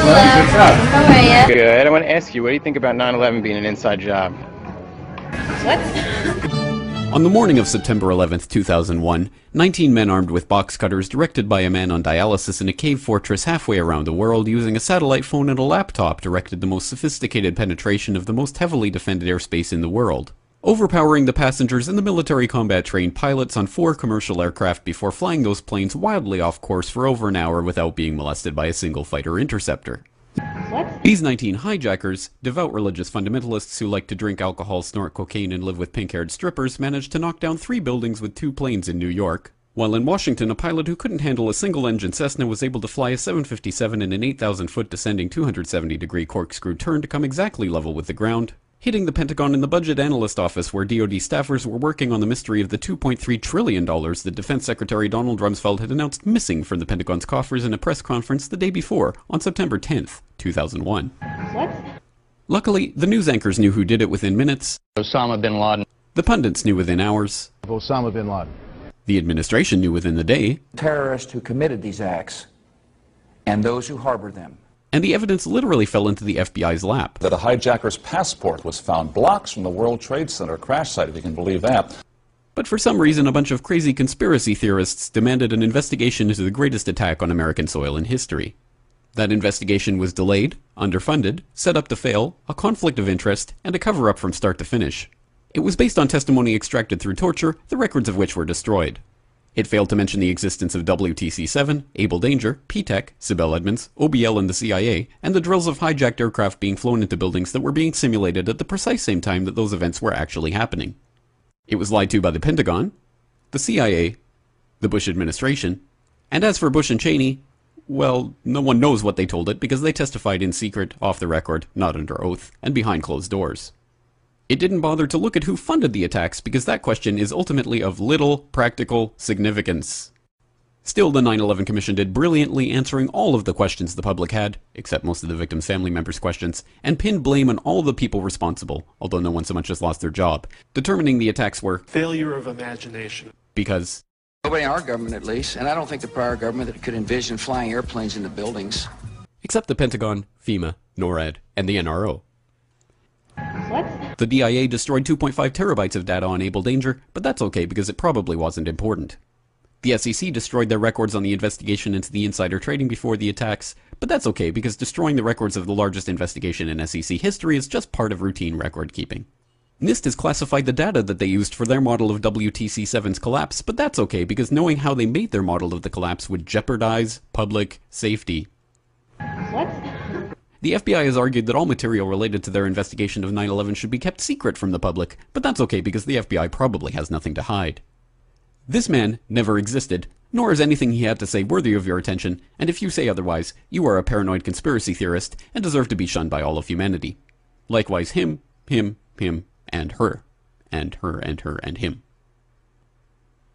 Good job. How are you? Good. I want to ask you, what do you think about 9/11 being an inside job? What? On the morning of September 11th, 2001, 19 men armed with box cutters directed by a man on dialysis in a cave fortress halfway around the world using a satellite phone and a laptop directed the most sophisticated penetration of the most heavily defended airspace in the world, overpowering the passengers and the military combat-trained pilots on 4 commercial aircraft before flying those planes wildly off course for over an hour without being molested by a single fighter interceptor. What? These 19 hijackers, devout religious fundamentalists who like to drink alcohol, snort cocaine, and live with pink-haired strippers, managed to knock down 3 buildings with 2 planes in New York, while in Washington a pilot who couldn't handle a single-engine Cessna was able to fly a 757 in an 8,000-foot descending 270-degree corkscrew turn to come exactly level with the ground, hitting the Pentagon in the budget analyst office where DoD staffers were working on the mystery of the $2.3 trillion that Defense Secretary Donald Rumsfeld had announced missing from the Pentagon's coffers in a press conference the day before, on September 10th, 2001. What? Luckily, the news anchors knew who did it within minutes. Osama bin Laden. The pundits knew within hours. Osama bin Laden. The administration knew within the day. Terrorists who committed these acts and those who harbored them. And the evidence literally fell into the FBI's lap. That a hijacker's passport was found blocks from the World Trade Center crash site, if you can believe that. But for some reason, a bunch of crazy conspiracy theorists demanded an investigation into the greatest attack on American soil in history. That investigation was delayed, underfunded, set up to fail, a conflict of interest, and a cover-up from start to finish. It was based on testimony extracted through torture, the records of which were destroyed. It failed to mention the existence of WTC-7, Able Danger, P-TECH, Sibel Edmonds, OBL and the CIA, and the drills of hijacked aircraft being flown into buildings that were being simulated at the precise same time that those events were actually happening. It was lied to by the Pentagon, the CIA, the Bush administration, and as for Bush and Cheney, well, no one knows what they told it because they testified in secret, off the record, not under oath, and behind closed doors. It didn't bother to look at who funded the attacks because that question is ultimately of little practical significance. Still, the 9/11 Commission did brilliantly answering all of the questions the public had, except most of the victims' family members' questions, and pinned blame on all the people responsible, although no one so much as lost their job, determining the attacks were failure of imagination. Because Nobody in our government, at least, and I don't think the prior government that could envision flying airplanes into buildings. Except the Pentagon, FEMA, NORAD, and the NRO. What? The DIA destroyed 2.5 terabytes of data on Able Danger, but that's okay because it probably wasn't important. The SEC destroyed their records on the investigation into the insider trading before the attacks, but that's okay because destroying the records of the largest investigation in SEC history is just part of routine record keeping. NIST has classified the data that they used for their model of WTC-7's collapse, but that's okay because knowing how they made their model of the collapse would jeopardize public safety. What? The FBI has argued that all material related to their investigation of 9/11 should be kept secret from the public, but that's okay because the FBI probably has nothing to hide. This man never existed, nor is anything he had to say worthy of your attention, and if you say otherwise, you are a paranoid conspiracy theorist and deserve to be shunned by all of humanity. Likewise him, and her, and her, and her, and him.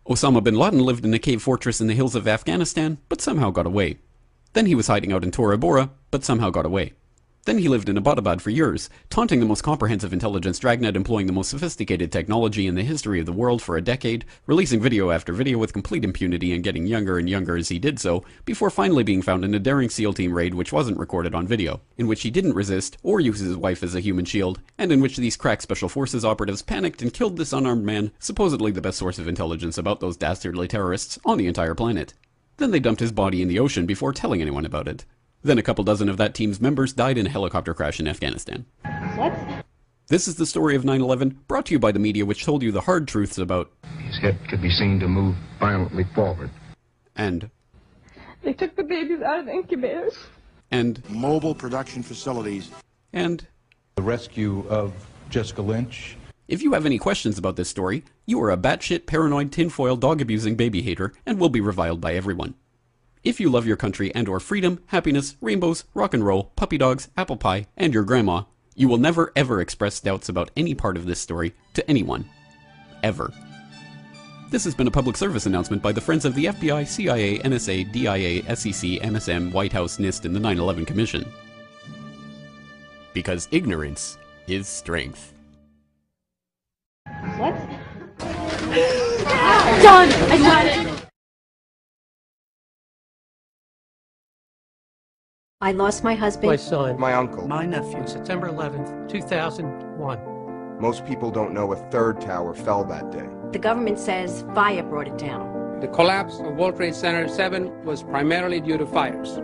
Osama bin Laden lived in a cave fortress in the hills of Afghanistan, but somehow got away. Then he was hiding out in Tora Bora, but somehow got away. Then he lived in Abbottabad for years, taunting the most comprehensive intelligence dragnet employing the most sophisticated technology in the history of the world for a decade, releasing video after video with complete impunity and getting younger and younger as he did so, before finally being found in a daring SEAL team raid which wasn't recorded on video, in which he didn't resist or use his wife as a human shield, and in which these crack special forces operatives panicked and killed this unarmed man, supposedly the best source of intelligence about those dastardly terrorists on the entire planet. Then they dumped his body in the ocean before telling anyone about it. Then a couple dozen of that team's members died in a helicopter crash in Afghanistan. What? This is the story of 9/11, brought to you by the media which told you the hard truths about... His head could be seen to move violently forward. And... They took the babies out of the incubators. And... Mobile production facilities. And... The rescue of Jessica Lynch. If you have any questions about this story, you are a batshit, paranoid, tinfoil, dog-abusing baby hater and will be reviled by everyone. If you love your country and or freedom, happiness, rainbows, rock and roll, puppy dogs, apple pie, and your grandma, you will never ever express doubts about any part of this story to anyone. Ever. This has been a public service announcement by the Friends of the FBI, CIA, NSA, DIA, SEC, MSM, White House, NIST, and the 9/11 Commission. Because ignorance is strength. What? Done! I got it! I lost my husband. My son. My uncle. My nephew. September 11th, 2001. Most people don't know a third tower fell that day. The government says fire brought it down. The collapse of World Trade Center 7 was primarily due to fires.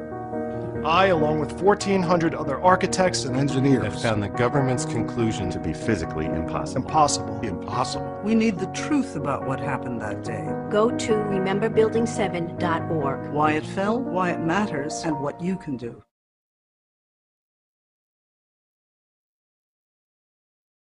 I, along with 1,400 other architects and engineers, have found the government's conclusion to be physically impossible. Impossible. We need the truth about what happened that day. Go to rememberbuilding7.org. Why it fell, why it matters, and what you can do.